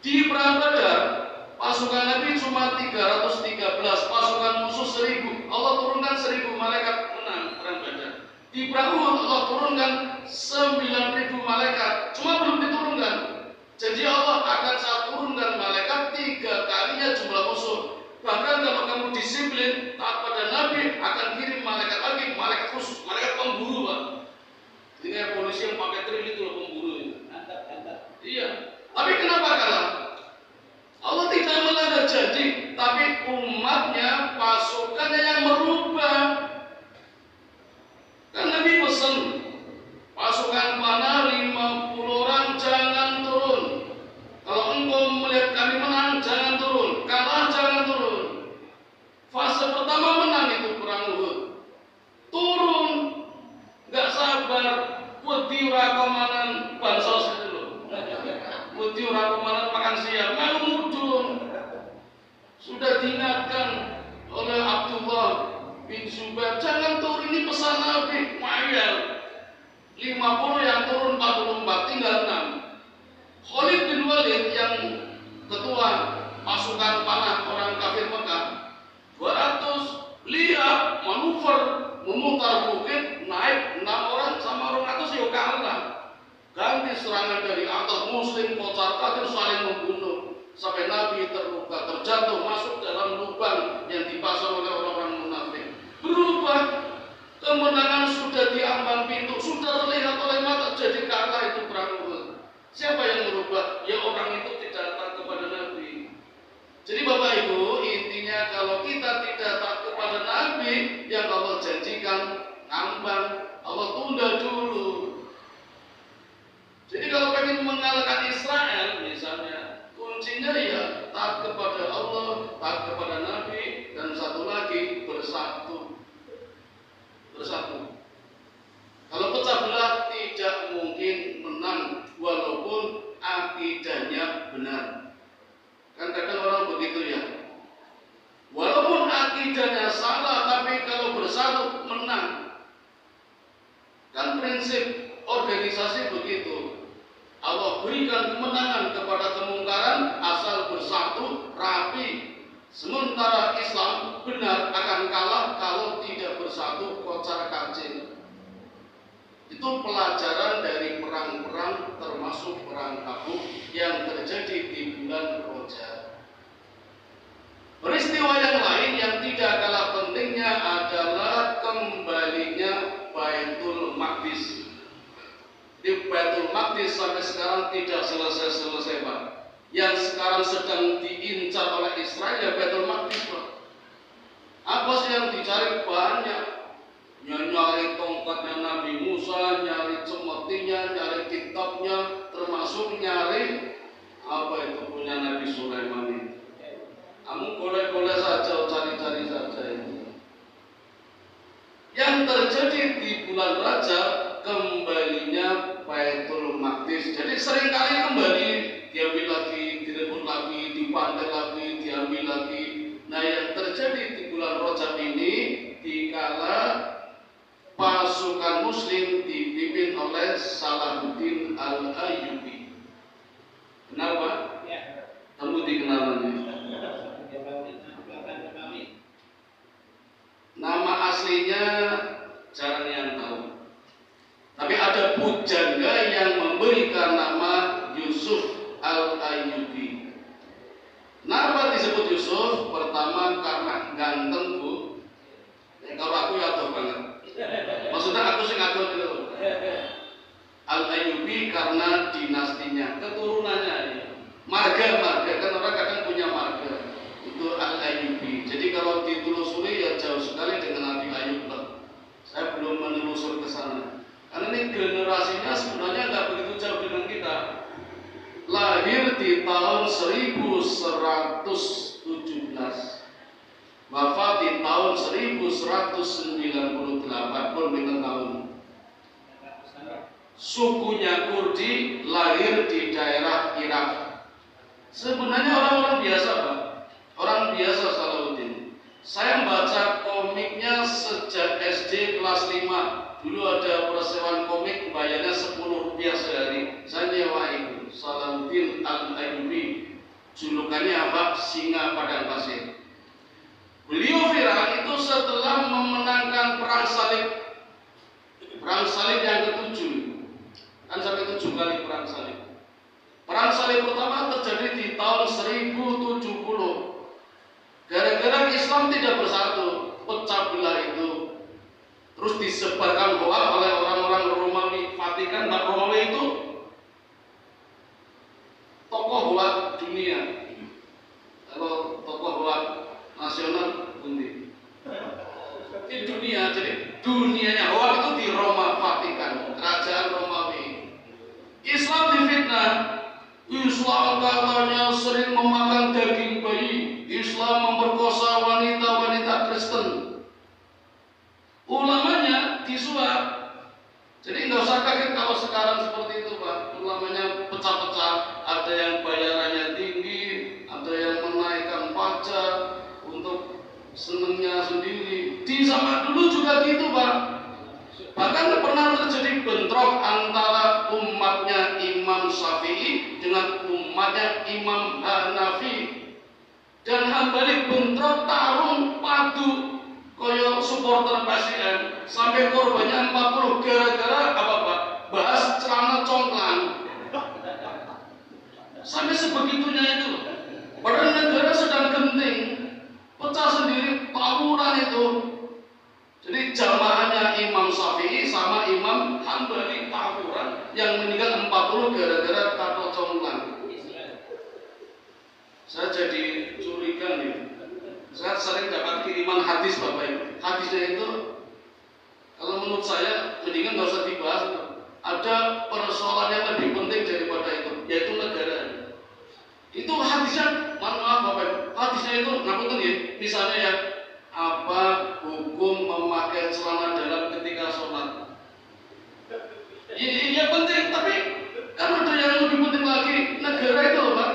Speaker 2: Di perang Badar pasukan Nabi cuma 313, pasukan musuh 1.000. Allah turunkan 1.000 malaikat, menang perang Badar. Di perang Uhud Allah turunkan 9.000 malaikat, cuma belum diturunkan. Jadi Allah akan saya turunkan malaikat 3 kalinya jumlah musuh. Bahkan kalau kamu disiplin taat pada Nabi, akan kirim malaikat lagi, malaikat khusus, malaikat pemburu, Pak. Jadi kayak polisi yang pakai tril itu loh, pemburu itu. Iya. Tapi kenapa kalah? Allah tidak melanggar janji, tapi umatnya, pasukannya yang merubah. Kan Nabi pesan, pasukan panah 50 orang jangan turun. Kalau engkau melihat kami menang, jangan turun. Kalah, jangan turun. Fase pertama menang itu perang Uhud. Turun, nggak sabar, wedi rakomanan bansos itu loh. Wedi rakomanan makan siang, mau mudun. Sudah diingatkan oleh Abdullah bin Zubair, jangan turun, ini pesan Nabi. Mayal 50 yang turun 44, tinggal 6. Khalid bin Walid yang ketua pasukan panah orang kafir Mekah, 200 lihat manuver memutar bukit, naik 6 orang sama 200 yuk kalah. Ganti serangan dari atas, muslim kocar kacir saling membunuh sampai Nabi terluka, terjatuh masuk dalam lubang yang dipasang oleh orang-orang munafik. Berubah, kemenangan sudah diambang pintu, sudah terlihat oleh mata, jadi kalah itu perang Uhud. Siapa yang merubah? Ya orang itu tidak taat kepada Nabi. Jadi Bapak Ibu, intinya kalau kita tidak taat kepada Nabi yang Allah janjikan, ngambang, Allah tunda dulu. Jadi kalau pengen mengalahkan Israel misalnya, kuncinya ya taat kepada Allah, taat kepada Nabi, dan satu lagi bersatu. Bersatu. Kalau pecah belah tidak mungkin menang walaupun akidahnya benar. Kan kadang orang begitu ya. Walaupun akidahnya salah, tapi kalau bersatu menang. Kan prinsip organisasi begitu. Allah berikan kemenangan kepada kemungkaran asal bersatu, rapi. Sementara Islam benar akan kalah kalau tidak bersatu, kocar kacir. Itu pelajaran dari perang-perang termasuk perang Tabuk yang terjadi di bulan Rajab. Peristiwa yang lain yang tidak kalah pentingnya adalah kembalinya Baitul Maqdis. Di Baitul Maqdis sampai sekarang tidak selesai-selesai, Pak. Yang sekarang sedang diincar oleh Israel ya Baitul Maqdis, Pak. Apa sih yang dicari? Banyak. Nyari tongkatnya Nabi Musa, nyari cemetinya, nyari kitabnya, termasuk nyari apa itu punya Nabi Sulaiman ini. Kamu boleh-boleh saja, cari-cari saja itu. Yang terjadi di bulan Rajab, kembalinya Baitul Maqdis. Jadi seringkali kembali, diambil lagi, direbut lagi, dipantai lagi, diambil lagi. Nah yang terjadi di bulan Rajab ini, dikala pasukan Muslim dipimpin oleh Salahuddin Al-Ayyubi. Kenapa? Ya. Kamu dikenalannya. Nama aslinya jarang yang tahu. Tapi ada pujangga yang memberikan nama Yusuf Al-Ayyubi. Kenapa disebut Yusuf? Pertama karena ganteng, Bu. Kalau aku ya tahu banget. Maksudnya aku sih ngatur itu. Al-Ayyubi karena dinastinya, keturunannya ya. Marga kan orang kadang punya marga. Itu Al-Ayyubi. Jadi kalau ditelusuri ya jauh sekali dengan Nabi Ayub. Saya belum menelusur ke sana. Karena ini generasinya sebenarnya nggak begitu jauh dengan kita. Lahir di tahun 1117. Wafat di tahun 1198 pun minta tahun. Sukunya Kurdi, lahir di daerah Irak. Sebenarnya orang-orang biasa, Pak. Orang biasa Salahuddin. Saya membaca komiknya sejak SD kelas 5. Dulu ada persewaan komik, bayarnya 10 rupiah sehari. Saya nyewa itu, Salahuddin Al-Ayyubi. Julukannya apa? Singa Padang Pasir. Beliau viral itu setelah memenangkan perang salib. Perang salib yang ke-7. Kan sampai 7 kali perang salib. Perang salib pertama terjadi di tahun 1070. Gara-gara Islam tidak bersatu, pecah belah itu. Terus disebarkan hoax oleh orang-orang Romawi Vatikan. Nah, Romawi itu tokoh hoax dunia. Kalau tokoh hoax nasional bunyi di dunia, jadi dunianya hoax itu di Roma Vatikan, kerajaan Romawi. Islam difitnah. Islam katanya sering memakan daging bayi. Islam memperkosa wanita-wanita Kristen. Ulamanya disuap. Jadi nggak usah kaget kalau sekarang seperti itu, Pak. Ulamanya pecah-pecah. Ada yang bayarannya tinggi, ada yang menaikkan pajak untuk senengnya sendiri. Di zaman dulu juga gitu, Pak. Bahkan pernah terjadi bentrok antara umatnya Imam Syafi'i dengan umatnya Imam Hanafi. Dan Hambali bentrok tarung padu koyo supporter PSM sampai korbannya 40 gara-gara apa Pak? Bahas celana congklang. Sampai sebegitunya itu. Padahal negara sedang genting, pecah sendiri tawuran itu. Jadi jamaahnya Imam Syafi'i sama Imam Hambali tawuran yang meninggal 40 gara-gara tato congklang. Saya jadi curiga nih. Saya sering dapat kiriman hadis Bapak Ibu. Hadisnya itu kalau menurut saya mendingan nggak usah dibahas. Ada persoalan yang lebih penting daripada itu, yaitu negara. Itu hadisnya, maaf Bapak Ibu. Hadisnya itu, ngapunten ya. Misalnya ya, apa hukum memakai celana dalam ketika sholat? Ini yang penting, tapi kan ada yang lebih penting lagi, negara itu loh Pak.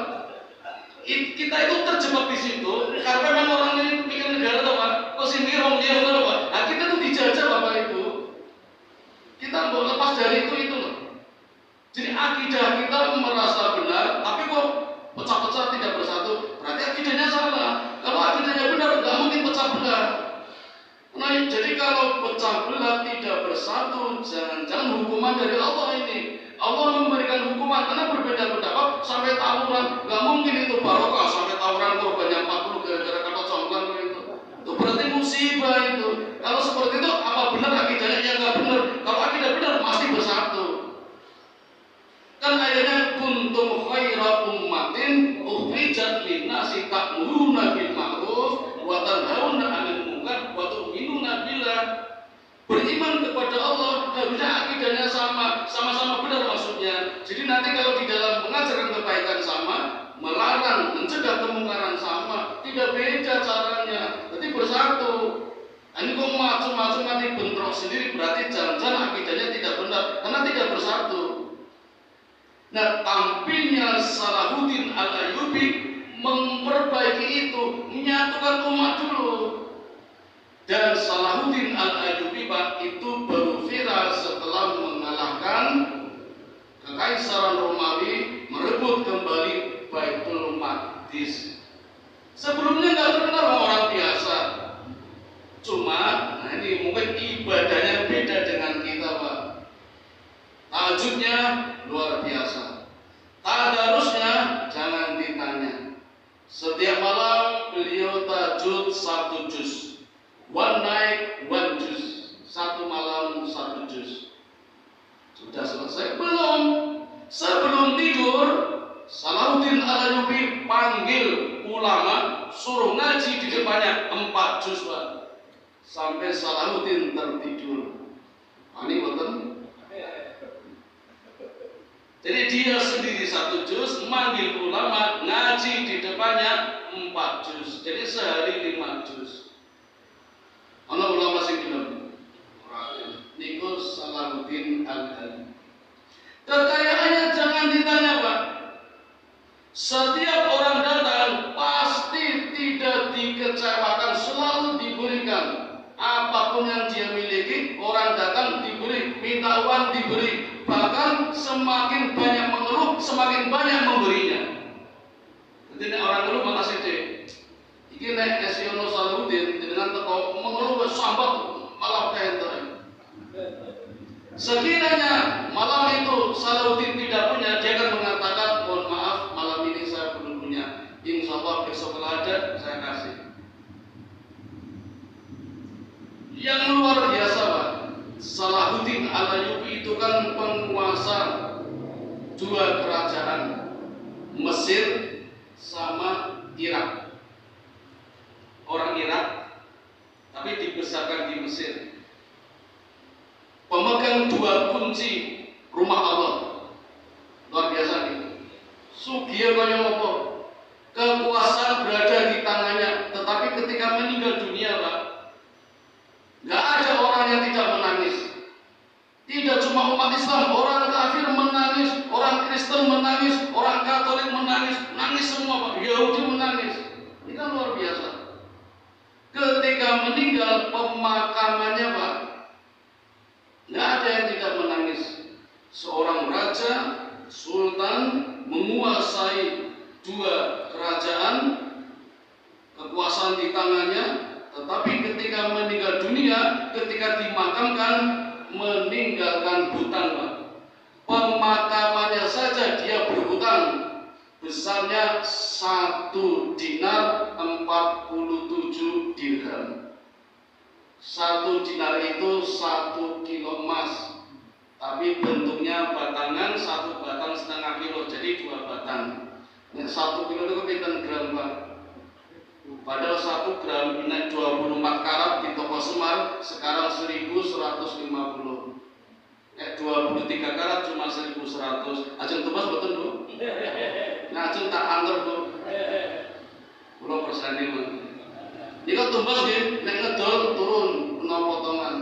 Speaker 2: Kita itu terjebak di situ karena memang orang ini pikir negara tuh Pak, kok sini orang dia tuh Pak. Nah kita tuh dijajah Bapak Ibu. Kita mau lepas dari itu loh. Jadi akidah kita merasa benar, tapi kok pecah-pecah tidak bersatu. Berarti akidahnya salah. Kalau akidahnya benar, nggak mungkin pecah belah. Nah jadi kalau pecah belah tidak bersatu, jangan-jangan hukuman dari Allah ini. Allah memberikan hukuman karena berbeda pendapat sampai tawuran. Nggak mungkin itu barokah sampai tawuran korbannya 40 gara-gara kata congklang itu. Itu berarti musibah itu. Kalau seperti itu apa benar akidahnya? Ya nggak benar. Kalau akidah benar pasti bersatu. Kan akhirnya kuntum khaira ummatin ukhrijat linnasi ta'muruna bil ma'ruf wa tanhauna 'anil munkar wa tu'minuna billah. Beriman kepada Allah harusnya akidahnya sama-sama benar maksudnya. Jadi nanti kalau di dalam mengajarkan kebaikan sama, melarang, mencegah kemungkaran sama, tidak beda caranya. Jadi bersatu. Ini kok macam-macam nanti bentrok sendiri berarti jangan-jangan akidahnya tidak benar karena tidak bersatu. Nah, tampilnya Salahuddin Al-Ayyubi memperbaiki itu, menyatukan umat dulu. Dan Salahuddin Al-Ayyubi Pak itu baru viral setelah mengalahkan Kekaisaran Romawi, merebut kembali Baitul Maqdis. Sebelumnya nggak terkenal orang biasa. Cuma, nah ini mungkin ibadahnya beda dengan kita Pak. Tahajudnya luar biasa. Tadarusnya jangan ditanya. Setiap malam beliau tahajud 1 juz. One night, 1 juz. 1 malam, 1 juz. Sudah selesai? Belum. Sebelum tidur, Salahuddin Al-Ayyubi panggil ulama, suruh ngaji di depannya 4 juz Pak. Sampai Salahuddin tertidur. Ini betul? Jadi dia sendiri 1 juz, manggil ulama, ngaji di depannya 4 juz. Jadi sehari 5 juz. Ana ulama sing bener. Niku Salahuddin Al-Ayyubi. Kekayaannya jangan ditanya Pak. Setiap orang datang pasti tidak dikecewakan, selalu apapun yang dia miliki, orang datang diberi, minta uang diberi, bahkan semakin banyak mengeluh, semakin banyak memberinya. Jadi orang ngeluh malah sedih. Iki nek Esiono Salahuddin dengan teko mengeluh sambat malah kenter. Sekiranya malam itu Salahuddin tidak punya, dia akan mengatakan, mohon maaf malam ini saya belum punya, insya Allah besok kalau ada saya kasih. Yang luar biasa Pak, Salahuddin Al-Ayyubi itu kan penguasa dua kerajaan, Mesir sama Irak. Orang Irak tapi dibesarkan di Mesir. Pemegang dua kunci rumah Allah. Luar biasa gitu. Sugih kaya apa? Kekuasaan berada di tangannya, tetapi ketika meninggal dunia Pak, nggak ada orang yang tidak menangis. Tidak cuma umat Islam, orang kafir menangis, orang Kristen menangis, orang Katolik menangis, nangis semua Pak. Yahudi menangis. Ini kan luar biasa. Ketika meninggal pemakamannya Pak, nggak ada yang tidak menangis. Seorang raja, sultan menguasai dua kerajaan, kekuasaan di tangannya, tetapi ketika meninggal dunia, ketika dimakamkan, meninggalkan hutang Pak. Pemakamannya saja dia berhutang besarnya 1 dinar 47 dirham. 1 dinar itu 1 kilo emas, tapi bentuknya batangan, 1 batang setengah kilo, jadi 2 batang. 1 kilo itu pinten gram Pak? Padahal 1 gram ini 24 karat di toko Semar sekarang 1150. 23 karat cuma 1100. Ajeng tumbas betul Bu? Nah ajeng tak antar Bu. Belum persani Bu. Ini kan tumbas ya, nek ngedol turun kena potongan.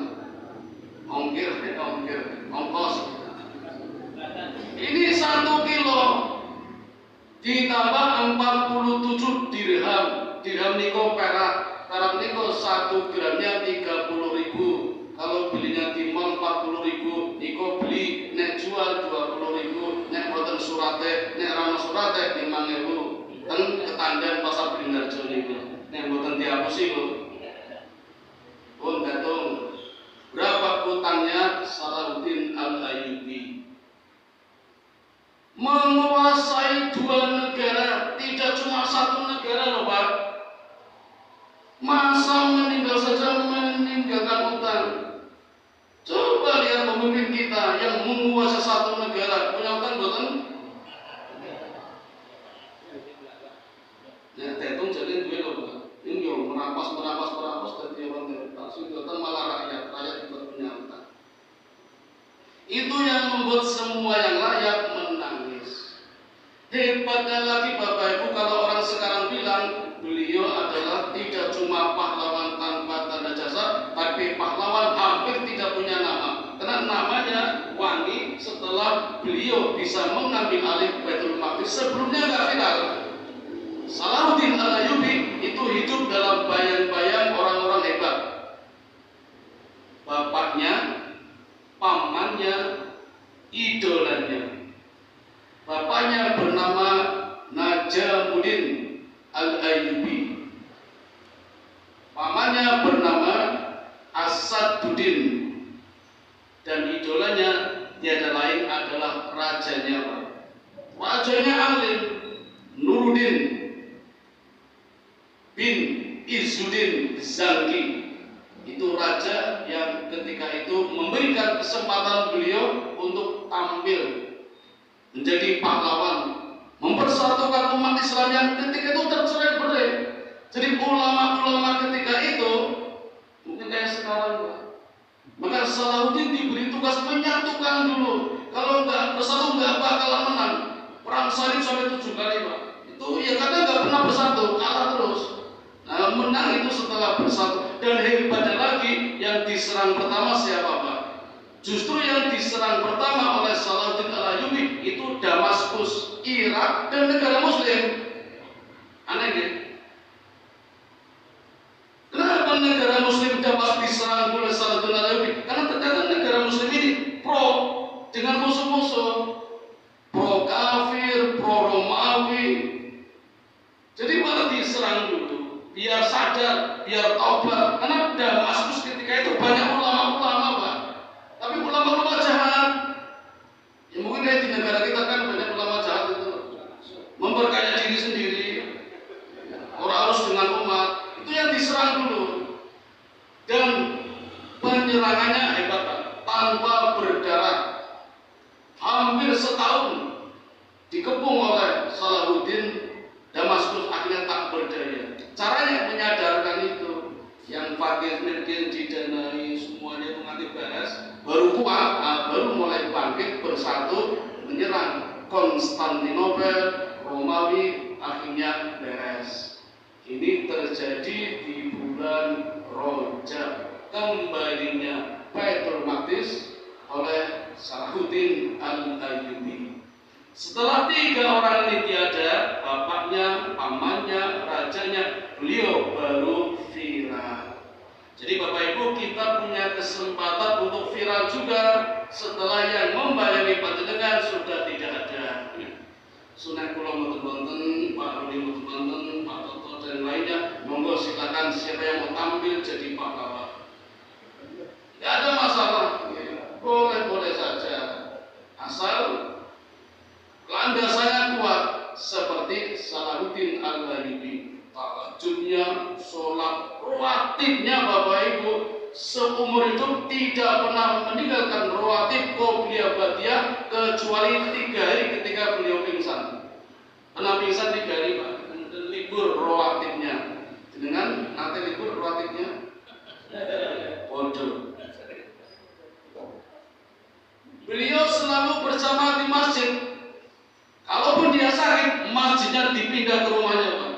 Speaker 2: Ongkir, ongkos. Ini 1 kilo ditambah 47 dirham. Dirham niko perak niko 1 gramnya 30.000. Kalau belinya di mall 40.000, niko beli nek jual 20.000, nek boten surate, nek rano surate 5.000. Kan ketandan pasar Beringharjo niku. Nek boten dihapusi lho. Pun gantung. Berapa utangnya Salahuddin Al-Ayyubi? Menguasai 2 negara, tidak cuma 1 negara loh Pak. Masa meninggal saja meninggalkan utang. Coba lihat pemimpin kita yang menguasai 1 negara, punya utang boten? Ya tetung jadi duit loh Pak. Ini yo merampas dari orang taksi utang malah rakyat juga punya utang. Itu yang membuat semua yang layak menangis. Hebatnya lagi Bapak Ibu, kalau orang sekarang bilang beliau adalah tidak cuma pahlawan tanpa tanda jasa, tapi pahlawan hampir tidak punya nama. Karena namanya wangi setelah beliau bisa mengambil alih Baitul Maqdis. Sebelumnya nggak viral. Salahuddin Al-Ayyubi itu hidup dalam bayang-bayang orang-orang hebat. Bapaknya, pamannya, idolanya. Bapaknya bernama Najamuddin Al-Ayyubi. Pamannya bernama Asaduddin. Dan idolanya tiada lain adalah rajanya Pak. Rajanya alim, Nuruddin bin Izzuddin Zangki. Itu raja yang ketika itu memberikan kesempatan beliau untuk tampil menjadi pahlawan, mempersatukan umat Islam yang ketika itu tercerai-berai. Jadi ulama-ulama ketika itu mungkin kayak sekarang Pak. Maka Salahuddin diberi tugas menyatukan dulu. Kalau nggak bersatu nggak bakalan menang. Perang salib sampai 7 kali Pak. Itu ya karena nggak pernah bersatu, kalah terus. Nah, menang itu setelah bersatu. Dan hebatnya lagi, yang diserang pertama siapa Pak? Justru yang diserang pertama oleh Salahuddin Al-Ayyubi itu Damaskus, Irak, dan negara Muslim. Aneh ya? Kenapa negara Muslim dapat penyerangannya hebat, Pak. Tanpa berdarah. Hampir setahun dikepung oleh Salahuddin, Damaskus akhirnya tak berdaya. Caranya menyadarkan itu, yang fakir miskin didanai semuanya itu nanti beres, baru kuat, baru mulai bangkit bersatu menyerang Konstantinopel, Romawi, akhirnya beres. Ini terjadi di bulan Rajab, kembalinya Baitul Maqdis oleh Salahuddin Al-Ayyubi. Setelah 3 orang ini tiada, bapaknya, pamannya, rajanya, beliau baru viral. Jadi Bapak Ibu, kita punya kesempatan untuk viral juga setelah yang membayangi panjenengan sudah tidak ada. Sunai kula mboten-mboten, Pak Rudi mboten-mboten, Pak Toto dan lainnya, monggo silakan siapa yang mau tampil jadi pahlawan. Tidak ada masalah, boleh-boleh saja, asal landasannya kuat seperti Salahuddin Al-Ayyubi. Tahajudnya, sholat rawatibnya Bapak Ibu seumur hidup tidak pernah meninggalkan rawatib qobliyah ba'diyah kecuali 3 hari ketika beliau pingsan. Pernah pingsan 3 hari Pak, libur rawatibnya. Dengan nanti libur rawatibnya bodoh. Beliau selalu bersama di masjid. Kalaupun dia sakit, masjidnya dipindah ke rumahnya, Pak.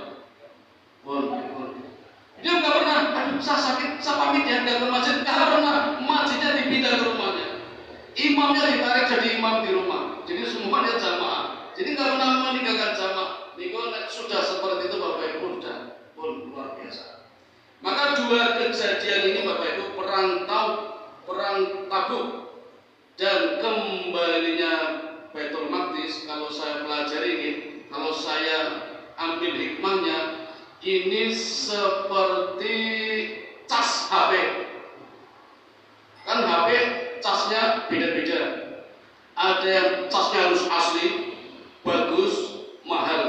Speaker 2: Dia nggak pernah, saya sakit, saya pamit ya, ke masjid. Nggak pernah, masjidnya dipindah ke rumahnya. Imamnya ditarik jadi imam di rumah. Jadi semuanya jamaah. Jadi nggak pernah meninggalkan jamaah. Niko sudah seperti itu Bapak Ibu, sudah pun luar biasa. Maka 2 kejadian ini Bapak Ibu, perang Tabuk dan kembalinya Baitul Maqdis, kalau saya pelajari ini, kalau saya ambil hikmahnya, ini seperti cas HP. Kan HP casnya beda-beda. Ada yang casnya harus asli, bagus, mahal.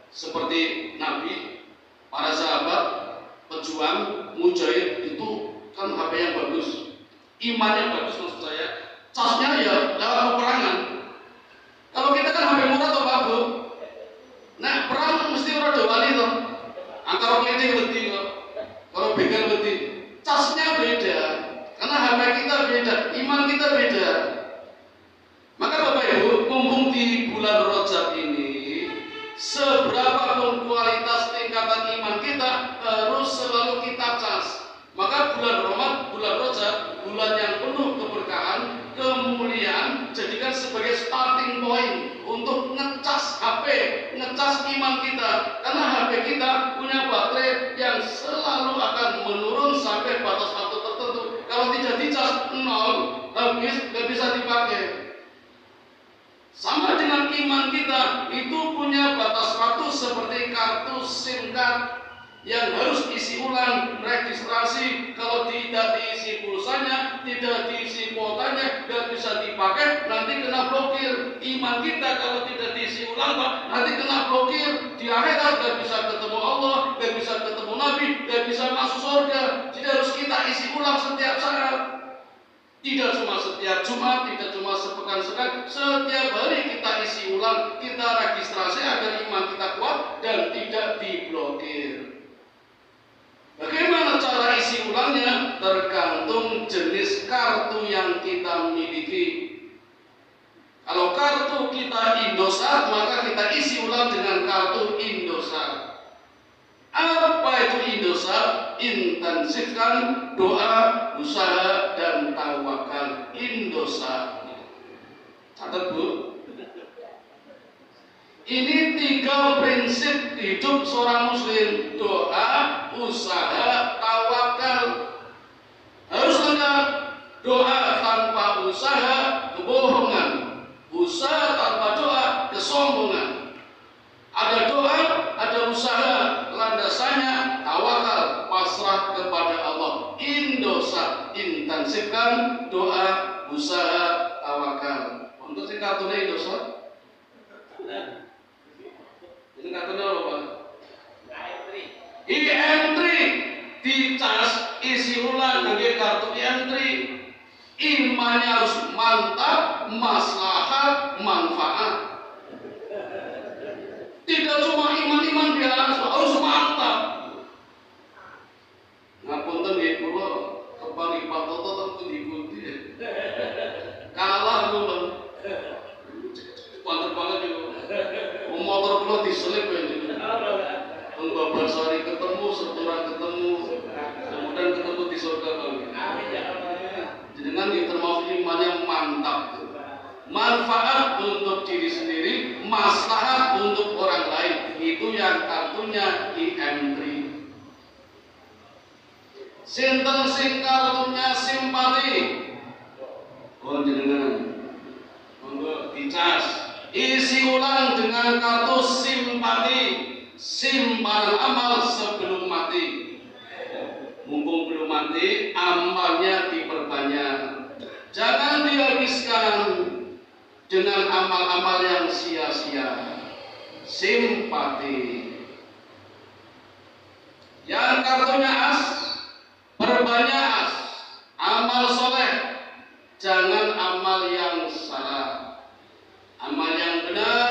Speaker 2: Seperti Nabi, para sahabat, pejuang, mujahid, itu kan HP yang bagus. Imannya bagus maksud saya. Casnya ya lewat peperangan. Kalau kita kan HP murah atau babu. Nah, perang mesti rada wali toh. Angkara klete wedi kok. Kalau begal wedi. Casnya beda. Karena HP kita beda, iman kita beda. Maka Bapak Ibu, mumpung di bulan Rajab ini, seberapapun kualitas tingkatan iman kita harus selalu kita cas. Maka bulan Rajab, bulan yang penuh keberkahan, kemuliaan, jadikan sebagai starting point untuk ngecas HP, ngecas iman kita. Karena HP kita punya baterai yang selalu akan menurun sampai batas waktu tertentu. Kalau tidak dicas 0, habis, nggak bisa dipakai. Sama dengan iman kita, itu punya batas waktu seperti kartu SIM card yang harus isi ulang registrasi. Kalau tidak diisi pulsanya, tidak diisi kuotanya, nggak bisa dipakai, nanti kena blokir. Iman kita kalau tidak diisi ulang, Pak, nanti kena blokir. Di akhirat nggak bisa ketemu Allah, nggak bisa ketemu Nabi, nggak bisa masuk surga. Jadi harus kita isi ulang setiap saat. Tidak cuma setiap Jumat, tidak cuma sepekan sekali, setiap hari kita isi ulang, kita registrasi agar iman kita kuat dan tidak diblokir. Bagaimana cara isi ulangnya? Tergantung jenis kartu yang kita miliki. Kalau kartu kita Indosat, maka kita isi ulang dengan kartu Indosat. Apa itu Indosat? Intensifkan doa, usaha, dan tawakal. Indosat. Catat Bu. Ini 3 prinsip hidup seorang muslim: doa, usaha, tawakal. Harus lengkap. Doa tanpa usaha, kebohongan. Usaha tanpa doa, kesombongan. Ada doa, ada usaha, landasannya tawakal, pasrah kepada Allah. Indosat, intensifkan doa, usaha, tawakal. Untuk si kartunya Indosat. Ini kartunya apa Pak? IM3 dicas, isi ulang dengan kartu IM3. Imannya harus mantap, maslahat, manfaat. Tidak cuma iman-iman biasa, harus mantap. Ngapunten nggih kula keparipat toto diikuti. Kalah kula. Mantap banget itu. Motor kula diselip ini. Pembabasari ketemu, setelah ketemu, kemudian ketemu di surga kami. Dengan termasuk iman yang mantap. Manfaat untuk diri sendiri, maslahat untuk orang lain. Itu yang kartunya IM3. Sinten sing kartunya simpati. Oh jenengan. Monggo dicas. Isi ulang dengan kartu simpati. Simpanan amal sebelum mati. Mumpung belum mati, amalnya diperbanyak. Jangan dihabiskan dengan amal-amal yang sia-sia. Simpati. Yang kartunya as, perbanyak as. Amal soleh, jangan amal yang salah. Amal yang benar,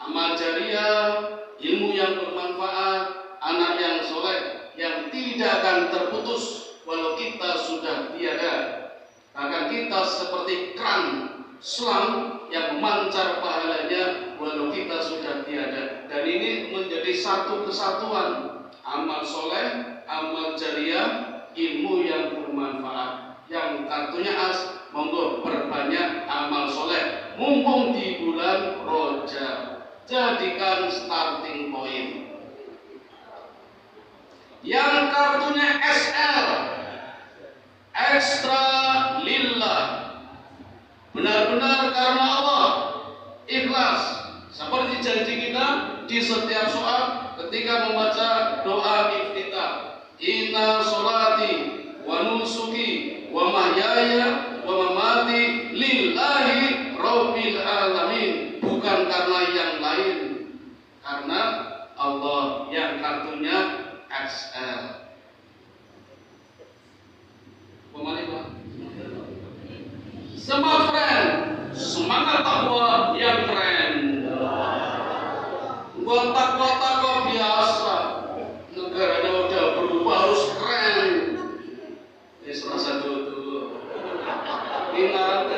Speaker 2: amal jariah, ilmu yang bermanfaat, anak yang soleh, yang tidak akan terputus walau kita sudah tiada. Bahkan kita seperti keran selang yang memancar pahalanya walau kita sudah tiada. Dan ini menjadi satu kesatuan. Amal soleh, amal jariah, ilmu yang bermanfaat. Yang kartunya as, monggo perbanyak amal soleh. Mumpung di bulan Rajab, jadikan starting point. Yang kartunya SL, ekstra lillah, benar-benar karena Allah, ikhlas. Seperti janji kita di setiap sholat ketika membaca doa iftitah, inna sholati wa nusuki wa mahyaya wa mamati lillahi rabbil alamin. Bukan karena yang lain, karena Allah. Yang kartunya XL. Smart friend, semangat takwa yang keren. Buat takwa biasa, negaranya udah berubah harus keren. Serasa dulu. Ingat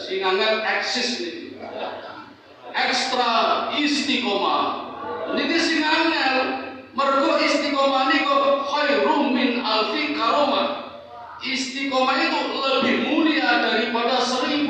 Speaker 2: singangan eksis nih. Ekstra istiqomah. Niki singangan mergo istiqomah niku khairum min alfi karomah. Istiqomah itu lebih mulia daripada 1000